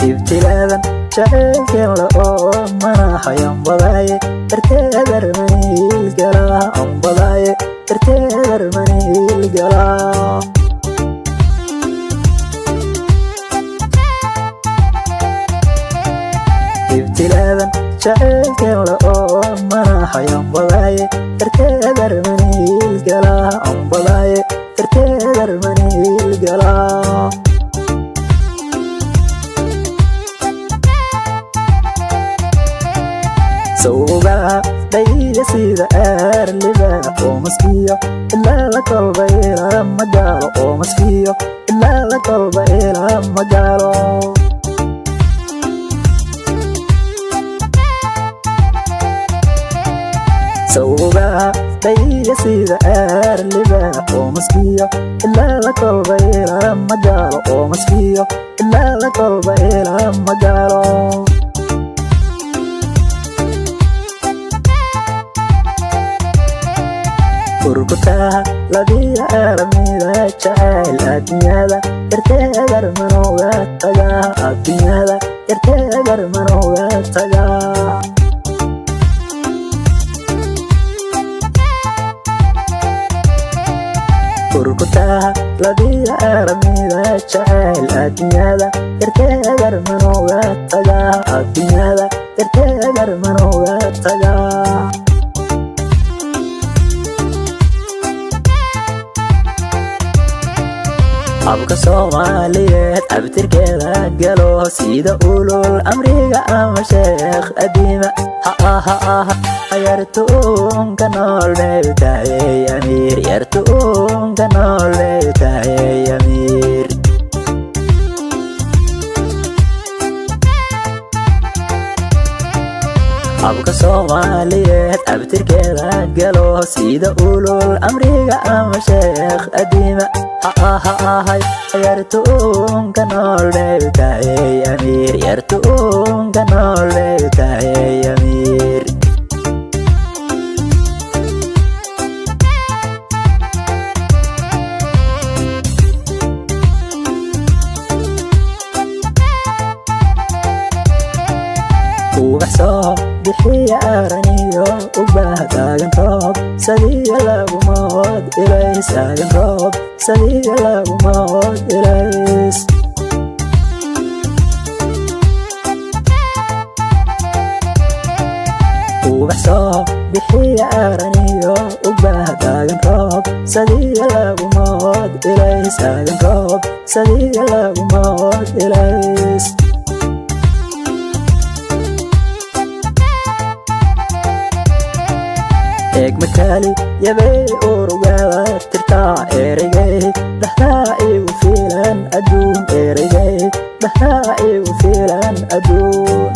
ibtilaadan jacaylkeen la oo manaxay ambadaaye darteedar maniil galaa ambadaaye darteedar maniil galaa ibtilaadan jacaylkeen la oo manaxay ambadaaye darteedar maniil galaa ambadaaye darteedar maniil galaa sawgaa dhayga sida aarliba oo maskiyo ilaa la kolba ilaa magaalo oo maskiyo ilaa la kolba ilaa magaalo sawgaa dhayga sida aarliba oo maskiyo ilaa la kolba ilaa magaalo oo maskiyo ilaa la kolba ilaa magaalo urkutaha ladiya aalamida jacayl adduunyada darteedar manooga tagaa adduunyada darteedar manooga tagaa urkutaha ladiya aalamida jacayl adduunyada darteedar manooga tagaa adduunyada darteedar manooga tagaa abka Soomaaliyeed abtirkeeda galo sida ulul amriga ama sheekh adiima yartuun ka nool meeltahay amiir yartuun ka nool meeltahay amiir abka Soomaaliyeed abtirkeeda galo sida ulul amriga ama sheekh adiima yartuun ka nool meeltahay amiir yartuun ka nool meeltahay amiir ubaxsoo bixiya araniyo ubahdaagan roob sadiga lagumood ilays aagan roob sadiga lagumood ilays ubaxsoo bixiya araniyo ubahdaagan roob sadiga lagumood ilays aagan roob sadiga lagumood ilays egmakali yabay urugada tirtaa ereygay dhaxdaa igu fiilan adduun ereygay dhaxdaa igu fiilan adduun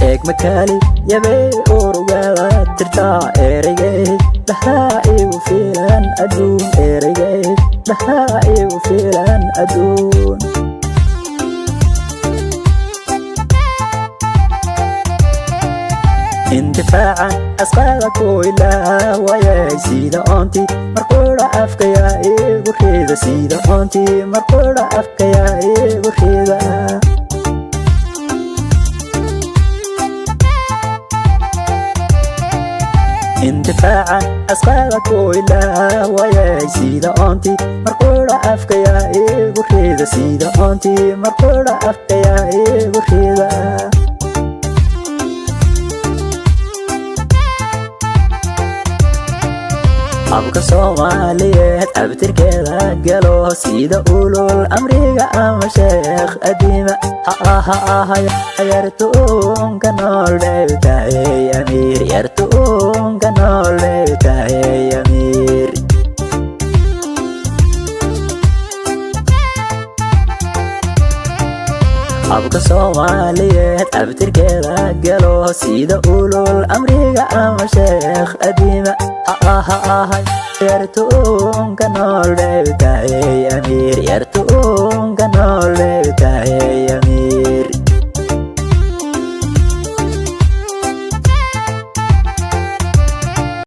egmakali yabay urugada tirtaa ereygay dhaxdaa igu fiilan adduun ereygay dhaxdaa igu fiilan adduun اندفاعا أسقالك وإلا ويا سيدة أنتي مرقورة أفكيا إيه برخيدة سيدة أنتي مرقورة أفكيا إيه برخيدة اندفاعا أسقالك وإلا ويا سيدة أنتي مرقورة أفكيا إيه برخيدة سيدة أنتي مرقورة أفكيا إيه برخيدة abka Soomaaliyeed abtirkeeda galo sida ulul amriga ama sheekh adiima yartuun ka nool meeltahay amiir yartuun ka nool meeltahay amiir abka Soomaaliyeed abtirkeeda galo sida ulul amriga ama sheekh adiima yartuun ka nool meeltahay amiir yartuun ka nool meeltahay amiir